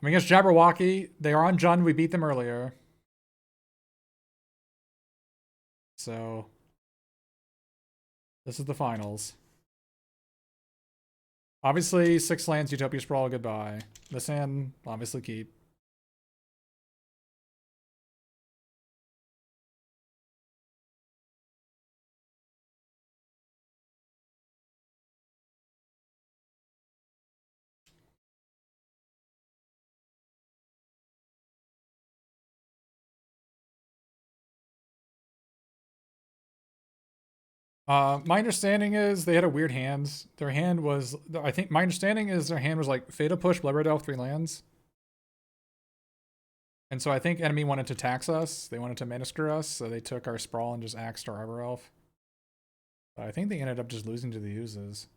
I'm against Jabberwocky. They are on Jund. We beat them earlier. So, this is the finals. Obviously, 6 lands, Utopia Sprawl, goodbye. This hand, obviously keep. My understanding is they had a weird hand. Their hand was, I think, my understanding is their hand was like Fatal Push, Blood Red Elf, 3 lands. And so I think enemy wanted to tax us. They wanted to Minister us, so they took our Sprawl and just axed our Arbor Elf. But I think they ended up just losing to the uses.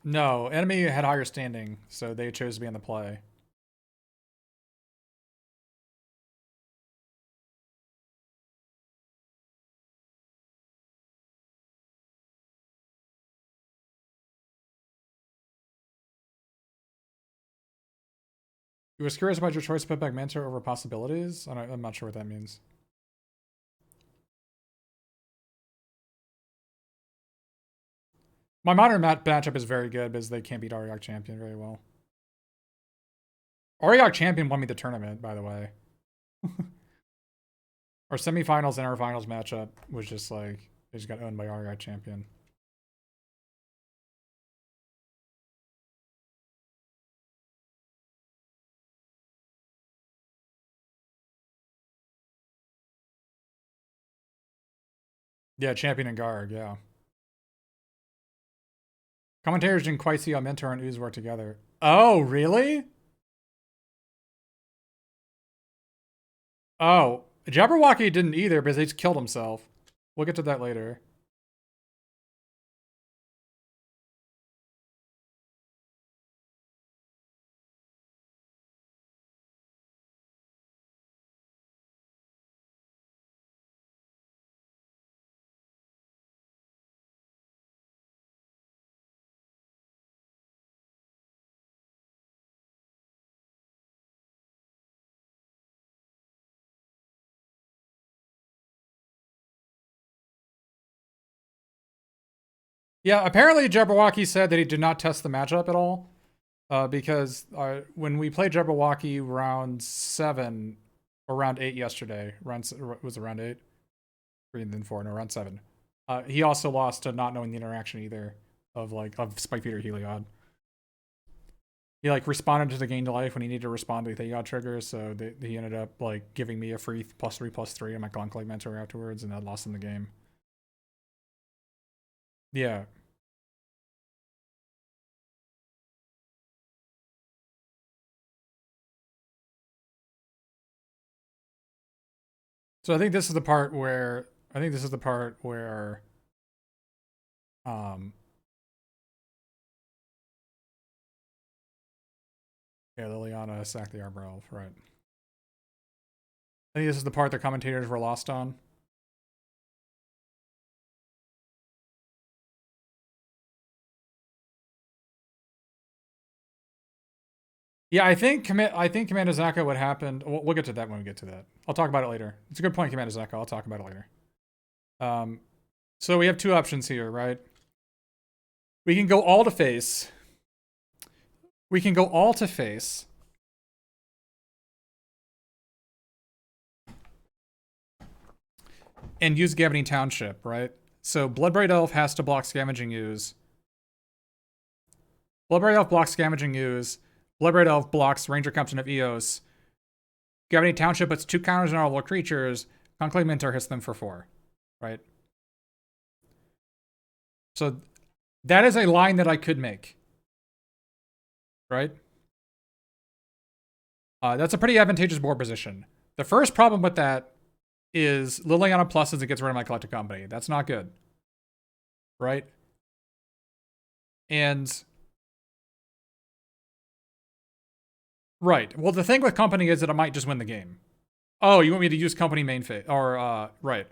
No, enemy had higher standing, so they chose to be in the play. You was curious about your choice to put back Mentor over possibilities? I'm not sure what that means. My modern matchup is very good because they can't beat Ariok Champion very well. Ariok Champion won me the tournament, by the way. Our semifinals and our finals matchup was just like, they just got owned by Ariok Champion. Yeah, Champion and Garg, yeah. Commentators didn't quite see how Mentor and Ooze work together. Oh, really? Oh, Jabberwocky didn't either because he just killed himself. We'll get to that later. Yeah, apparently Jabberwocky said that he did not test the matchup at all. Because when we played Jabberwocky round 7 or round 8 yesterday, was it round 8? 3 and then 4, no, round 7. He also lost to not knowing the interaction either of Spike Feeder Heliod. He responded to the gain to life when he needed to respond to the Heliod trigger, so he ended up giving me a free +3/+3 on my Conclave Mentor afterwards, and I lost in the game. Yeah. So I think this is the part where yeah, Liliana sacked the Arbor Elf, right. I think this is the part the commentators were lost on. Yeah, I think Commander Zaka what happened. We'll get to that when we get to that. I'll talk about it later. It's a good point, Commander Zaka. I'll talk about it later. So we have 2 options here, right? We can go all to face. We can go all to face. And use Scavenging Township, right? So Bloodbraid Elf has to block Scavenging Ooze. Bloodbraid Elf blocks Scavenging Ooze. Bloodbraid Elf blocks Ranger Captain of Eos. Scavenging Township puts 2 counters on all the creatures. Conclave Mentor hits them for 4, right? So that is a line that I could make, right? That's a pretty advantageous board position. The first problem with that is Liliana pluses, it gets rid of my Collected Company. That's not good, right? And right. Well, the thing with Company is that it might just win the game. Oh, you want me to use Company main phase? Or, right.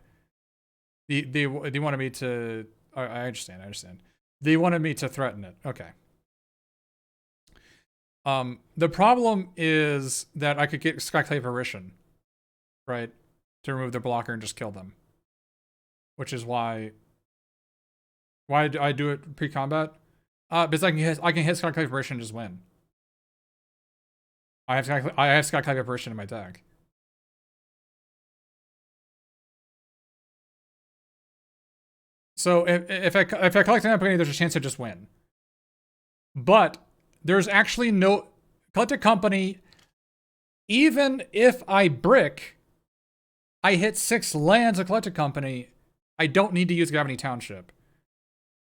They wanted me to. I understand. I understand. They wanted me to threaten it. Okay. The problem is that I could get Skyclave Apparition, right, to remove their blocker and just kill them, which is why I do it pre-combat. Because I can hit Skyclave Apparition and just win. I have Skyclave Apparition in my deck. So if I collect an Epic, there's a chance to just win. But there's actually no Collected Company. Even if I brick, I hit 6 lands of Collected Company. I don't need to use Gravity Township.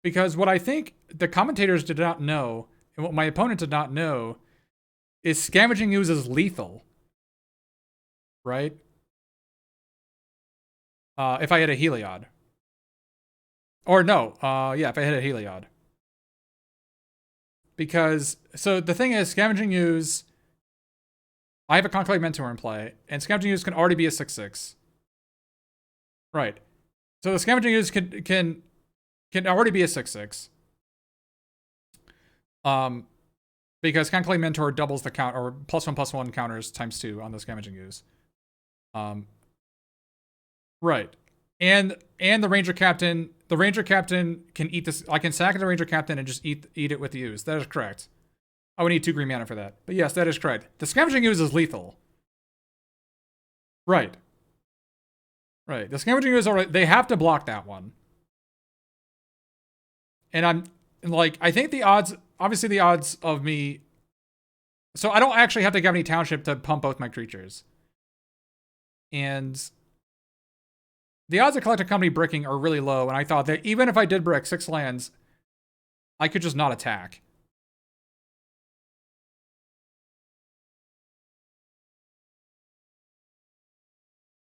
Because what I think the commentators did not know, and what my opponent did not know, is Scavenging Ooze is lethal. Right? If I hit a Heliod. Or no, yeah, if I hit a Heliod. Because, so the thing is, Scavenging Ooze, I have a Conclave Mentor in play, and Scavenging Ooze can already be a 6/6. Right. So the Scavenging Ooze can already be a 6/6. Because Conclave Mentor doubles the count, or +1/+1 counters ×2 on the Scavenging Ooze. Right. And the Ranger Captain can eat this. I can sack the Ranger Captain and just eat it with the Ooze. That is correct. I would need 2 green mana for that. But yes, that is correct. The Scavenging Ooze is lethal. Right. Right. The Scavenging Ooze already, they have to block that one. And I'm like, I think the odds, obviously the odds of me, so I don't actually have to Gavany Township to pump both my creatures. And the odds of Collected Company bricking are really low, and I thought that even if I did brick 6 lands, I could just not attack.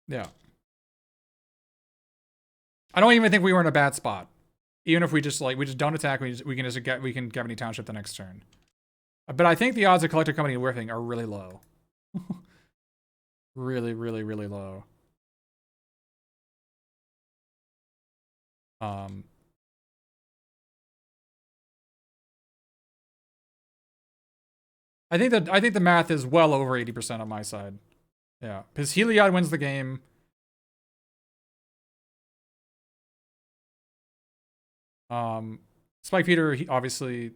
Yeah. I don't even think we were in a bad spot. Even if we just don't attack, we can Gavany Township the next turn. But I think the odds of Collected Company whiffing are really low. Really, really, really low. I think the math is well over 80% on my side. Yeah, because Heliod wins the game. Spike Feeder, obviously,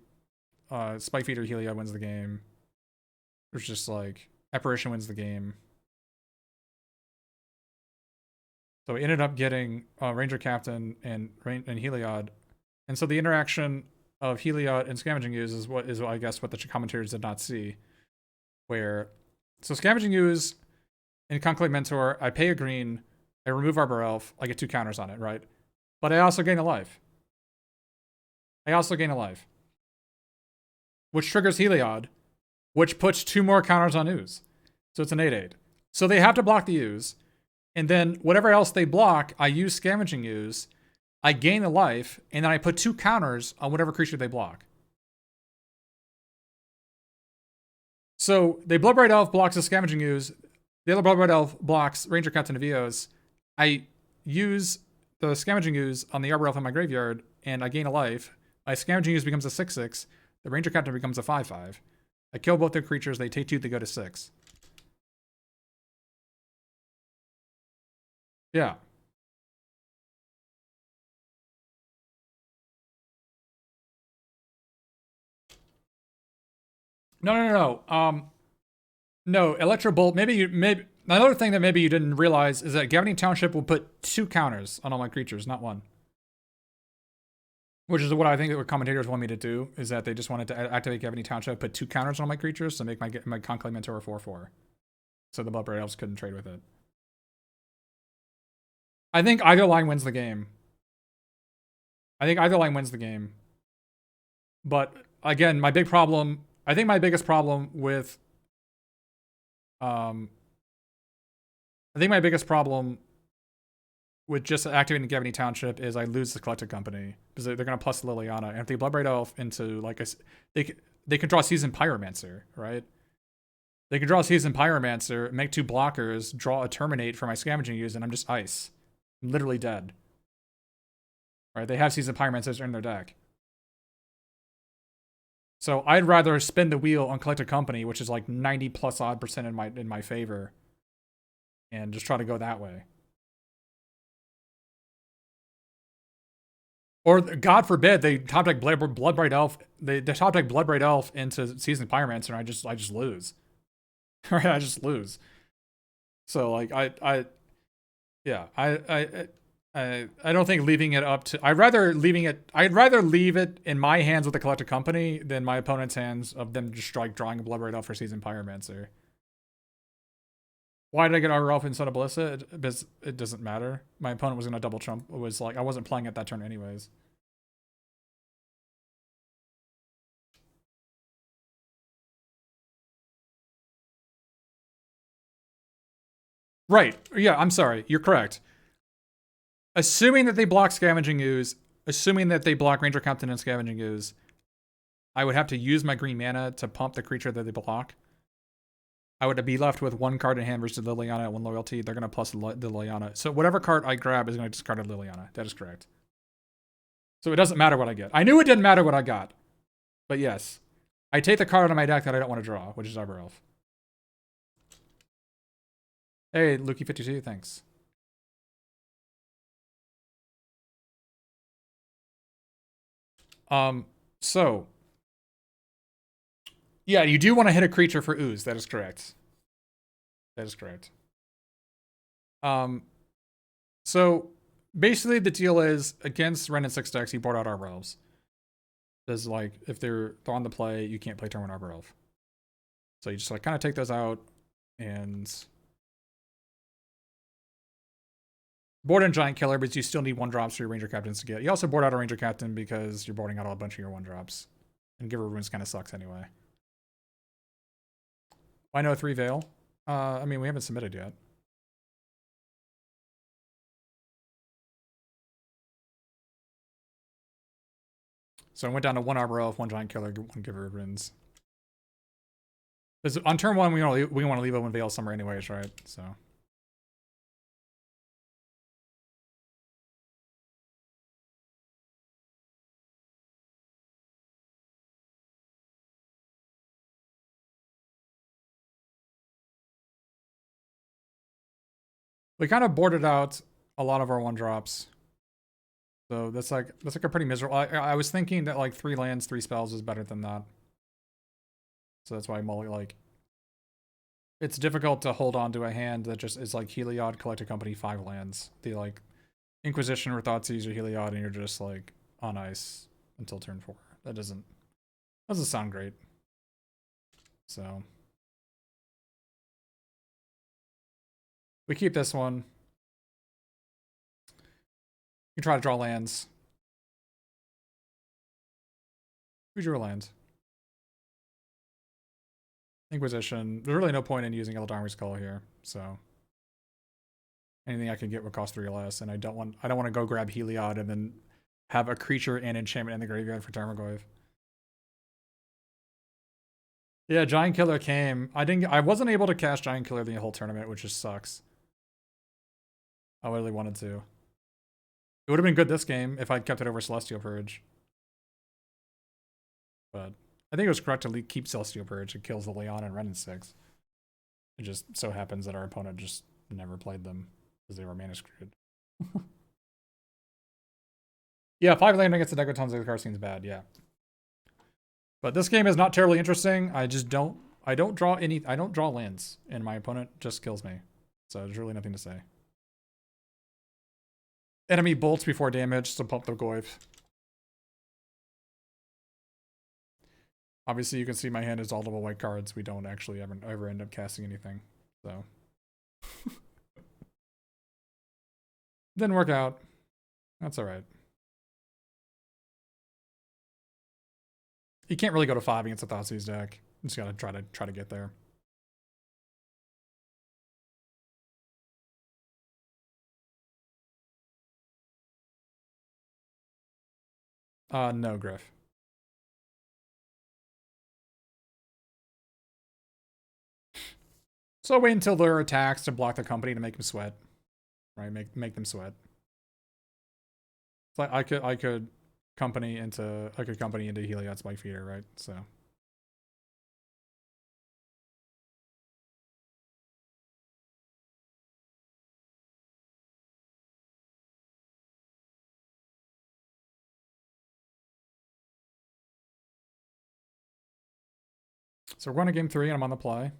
Spike Feeder Heliod wins the game. There's just like Apparition wins the game. So we ended up getting Ranger Captain and Heliod, and so the interaction of Heliod and Scavenging Ooze is I guess what the commentators did not see. Where, so Scavenging Ooze and Conclave Mentor, I pay a green, I remove Arbor Elf, I get 2 counters on it, right? But I also gain a life. Which triggers Heliod, which puts 2 more counters on Ooze. So it's an 8/8. So they have to block the Ooze, and then whatever else they block, I use Scavenging Ooze, I gain a life, and then I put 2 counters on whatever creature they block. So the Bloodbright Elf blocks the Scavenging Ooze, the other Bloodbright Elf blocks Ranger Captain of Eos. I use the Scavenging Ooze on the Arbor Elf in my graveyard, and I gain a life. My Scavenging Ooze becomes a 6/6. The Ranger Captain becomes a 5/5. I kill both their creatures, they take 2, they go to 6. Yeah. No. No, Electro Bolt, maybe another thing that maybe you didn't realize is that Gavany Township will put 2 counters on all my creatures, not 1. Which is what I think that what commentators want me to do, is that they just wanted to activate Gavany Township, put 2 counters on all my creatures to make my Conclave Mentor a 4/4. So the Bloodbright Elves couldn't trade with it. I think either line wins the game. But again, I think my biggest problem with just activating Gavany Township is I lose the Collected Company, because they're going to plus Liliana, and if they Bloodbright Elf into, like, they can draw Seasoned Pyromancer, right? They can draw Seasoned Pyromancer, make 2 blockers, draw a Terminate for my Scavenging Ooze, and I'm just ice. I'm literally dead. Right? They have Seasoned Pyromancers in their deck. So I'd rather spin the wheel on Collected Company, which is like 90 plus odd % in my favor, and just try to go that way. Or God forbid they top deck Bloodbright Elf. They top deck Bloodbright Elf into Seasoned Pyromancer, and I just lose. Right? I just lose. So like I don't think leaving it up to. I'd rather leave it in my hands with the Collected Company than my opponent's hands of them just like drawing a Bloodbright Elf for Seasoned Pyromancer. Why did I get Arbor Elf instead of Ballista? It doesn't matter. My opponent was gonna double trump. It was like I wasn't playing it that turn anyways. Right. Yeah, I'm sorry. You're correct. Assuming that they block Scavenging Ooze, assuming that they block Ranger Captain and Scavenging Ooze, I would have to use my green mana to pump the creature that they block. I would be left with one card in hand versus Liliana at 1 loyalty. They're going to plus the Liliana. So whatever card I grab is going to discard a Liliana. That is correct. So it doesn't matter what I get. I knew it didn't matter what I got. But yes. I take the card out of my deck that I don't want to draw, which is Arbor Elf. Hey, Lukey52, thanks. So yeah, you do want to hit a creature for Ooze. That is correct. That is correct. So basically the deal is against Ren and 6 decks, you board out Arbor Elves. Because like if they're on the play, you can't play turn 1 Arbor Elf. So you just like kind of take those out and board in Giant Killer, but you still need 1-drops for your Ranger Captains to get. You also board out a Ranger Captain because you're boarding out a bunch of your 1-drops. And Giver Runes kind of sucks anyway. Why no 3 Veil? I mean, we haven't submitted yet. So I went down to 1 Arbor Elf, 1 Giant Killer, 1 Giver of Runes. Because on turn 1, we want to leave open Veil somewhere anyways, right? So. We kind of boarded out a lot of our 1-drops. So that's like a pretty miserable. I was thinking that like 3 lands, 3 spells is better than that. So that's why like it's difficult to hold on to a hand that just is like Heliod, Collected Company, 5 lands. The like Inquisition or Thoughtseize or Heliod, and you're just like on ice until turn 4. That doesn't sound great. So we keep this one. You try to draw lands. We drew a land. Inquisition. There's really no point in using Eldarmor's Call here, so anything I can get would cost 3 or less, and I don't want to go grab Heliod and then have a creature and enchantment in the graveyard for Tarmogoyf. Yeah, Giant Killer came. I wasn't able to cast Giant Killer the whole tournament, which just sucks. I really wanted to. It would have been good this game if I'd kept it over Celestial Purge. But I think it was correct to keep Celestial Purge. It kills the Leon and Ren in 6. It just so happens that our opponent just never played them because they were mana screwed. Yeah, 5 land against the deck with tons of cards seems bad, yeah. But this game is not terribly interesting. I don't draw lands, and my opponent just kills me. So there's really nothing to say. Enemy bolts before damage to pump the Goyf. Obviously, you can see my hand is all double white cards. We don't actually ever end up casting anything. So. Didn't work out. That's alright. You can't really go to 5 against a Thoughtseize deck. You just gotta try to get there. No, Griff. So wait until there are attacks to block the company to make them sweat. Right? Make them sweat. Like I could company into Heliod's Spike Feeder, right? So we're going to game 3 and I'm on the play.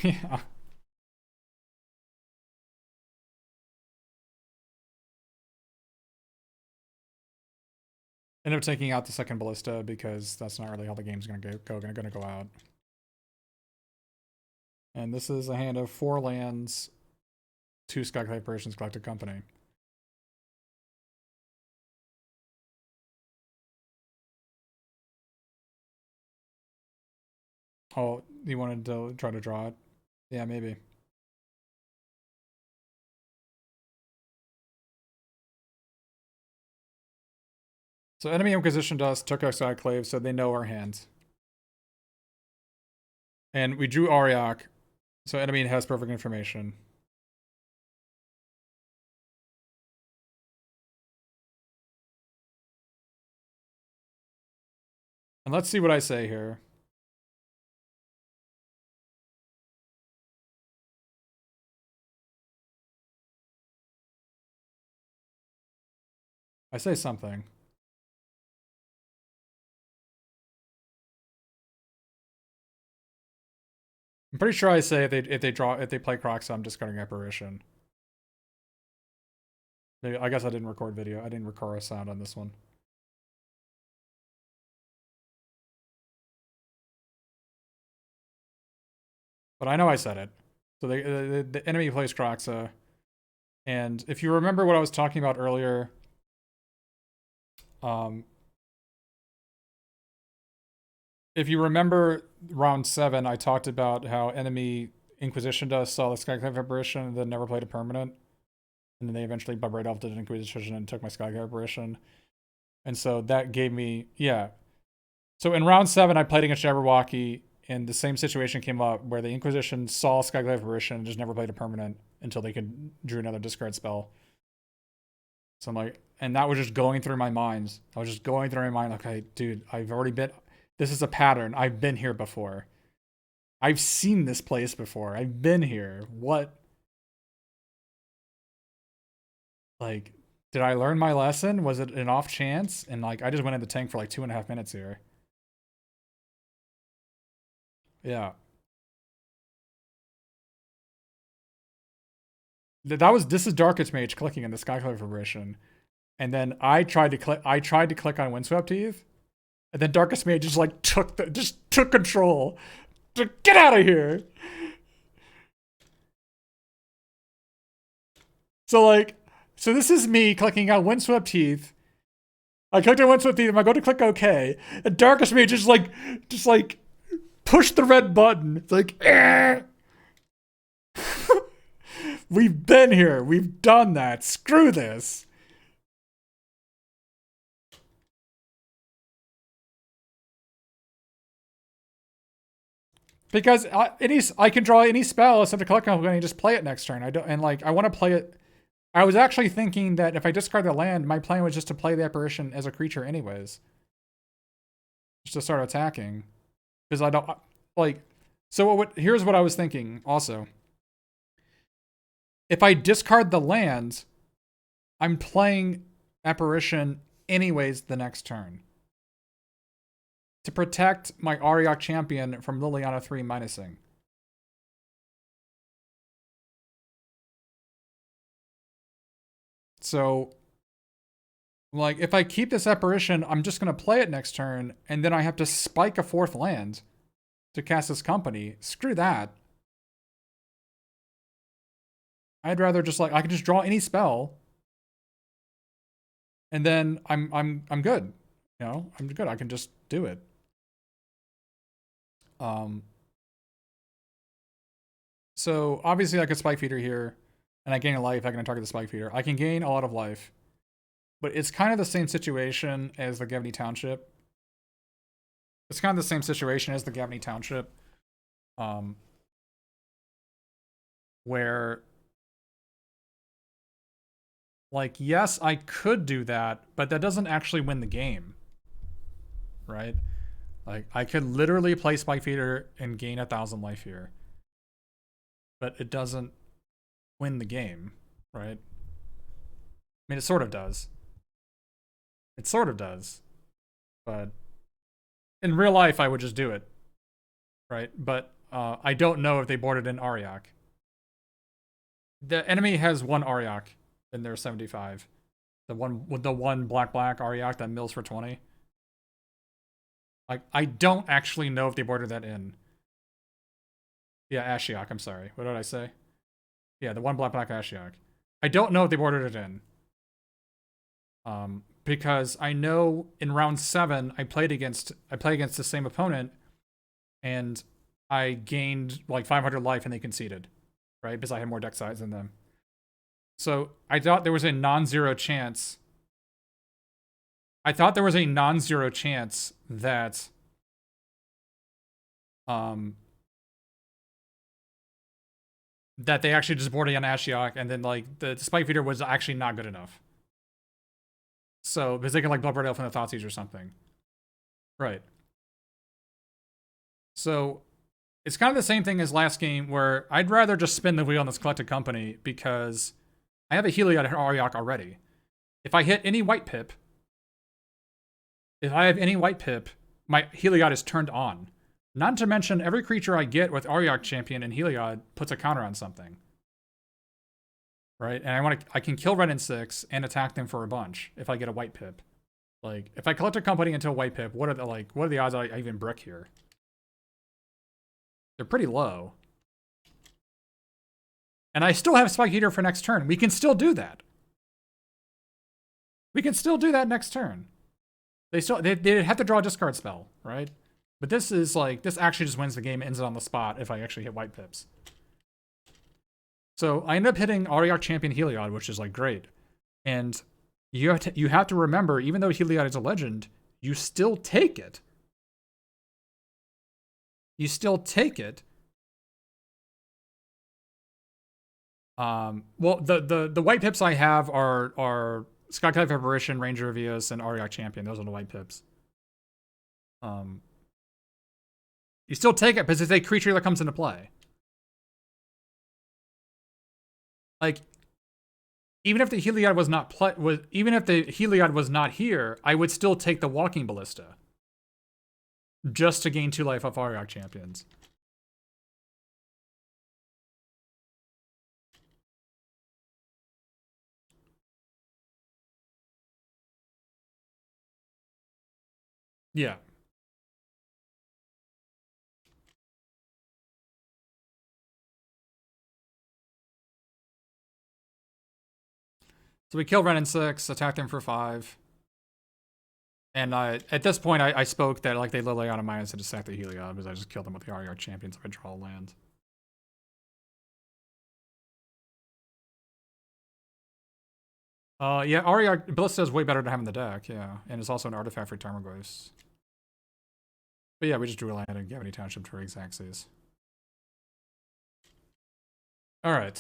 Yeah. End up taking out the second ballista because that's not really how the game's gonna go out. And this is a hand of 4 lands, 2 Skyclave Apparitions, Collected Company. Oh, you wanted to try to draw it? Yeah, maybe. So enemy Inquisition Dust took our Skyclave, so they know our hands. And we drew Auriok, so enemy has perfect information. And let's see what I say here. I say something. I'm pretty sure I say if they play Crocs, I'm discarding Apparition. Maybe, I guess I didn't record video. I didn't record a sound on this one. But I know I said it. So the enemy plays Croxa. And if you remember what I was talking about earlier, if you remember round 7, I talked about how enemy Inquisition Dust saw the Skyclave Apparition and then never played a permanent. And then they eventually Right Elf did an Inquisition and took my Skyclave Apparition. And so that gave me, yeah. So in round 7, I played against Jabberwocky, and the same situation came up where the Inquisition saw Skyclave Apparition and just never played a permanent until they could drew another discard spell. So I'm like, and that was just going through my mind. I was just going through my mind, like, okay, dude, I've already been, this is a pattern. I've been here before. I've seen this place before. I've been here. What? Like, did I learn my lesson? Was it an off chance? And like, I just went in the tank for like 2.5 minutes here. Yeah. This is Darkest Mage clicking in the Skyclave Apparition. And then I tried to click on Windswept Teeth. And then Darkest Mage just like took control. Get out of here. So this is me clicking on Windswept Teeth. I clicked on Windswept Teeth and I go to click OK. And Darkest Mage just like push the red button. It's like, eh. We've been here. We've done that. Screw this. Because I can draw any spell except a collect company and just play it next turn. I want to play it. I was actually thinking that if I discard the land, my plan was just to play the Apparition as a creature anyways. Just to start attacking. Because I don't like. So here's what I was thinking also. If I discard the land, I'm playing Apparition anyways the next turn. To protect my Auriok champion from Liliana 3 minusing. So, like, if I keep this Apparition, I'm just going to play it next turn, and then I have to spike a 4th land to cast this company. Screw that. I'd rather just, like, I can just draw any spell, and then I'm good. You know, I'm good. I can just do it. So obviously I could Spike Feeder here, and I gain a life. I can target the Spike Feeder. I can gain a lot of life, but it's kind of the same situation as the Gavney Township. It's kind of the same situation as the Gavney Township. where, like, yes, I could do that, but that doesn't actually win the game, right? Like, I could literally play Spike Feeder and gain 1,000 life here, but it doesn't win the game, right? I mean, it sort of does. It sort of does, but in real life, I would just do it, right? But I don't know if they boarded in Ariak. The enemy has one Ariak in their 75. The one with the one black Ariak that mills for 20. Like, I don't actually know if they boarded that in. Yeah, Ashiok, I'm sorry. What did I say? Yeah, the one black Ashiok. I don't know if they boarded it in. Because I know in round 7 I played against the same opponent, and I gained like 500 life and they conceded, right? Because I had more deck size than them. So I thought there was a non-zero chance. I thought there was a non-zero chance that that they actually just boarded on Ashiok, and then like the Spike Feeder was actually not good enough. So because they can like Blood Red Elf and the Thoughtseize or something, right? So it's kind of the same thing as last game, where I'd rather just spin the wheel on this Collected Company because I have a Heliod Ariok already. If I hit any white pip, my Heliod is turned on. Not to mention, every creature I get with Ariok Champion and Heliod puts a counter on something. Right? And I can kill red and 6 and attack them for a bunch if I get a white pip. Like, if I collect a company into a white pip, what are the odds I even brick here? They're pretty low. And I still have Spike Eater for next turn. We can still do that. We can still do that next turn. They have to draw a discard spell, right? But this is like, this actually just wins the game, ends it on the spot if I actually hit white pips. So I end up hitting Ariok Champion Heliod, which is like great. And you have to remember, even though Heliod is a legend, you still take it. You still take it. Well, the white pips I have are Skyclave Apparition, Ranger of Eos, and Ariok Champion. Those are the white pips. You still take it because it's a creature that comes into play. Like, even if the Heliod was not here, I would still take the Walking Ballista just to gain 2 life off Ariok Champions. Yeah. So we kill Ren and 6, attack them for 5. And at this point, I spoke that like they literally on a minus to sack the Heliod because I just killed them with the Ariok Champions if I draw a land. Yeah, Ariok Ballista is way better to have in the deck, yeah. And it's also an artifact for Tarmogoyfs. But yeah, we just drew a land and Gavity Township to Xaxes. Alright.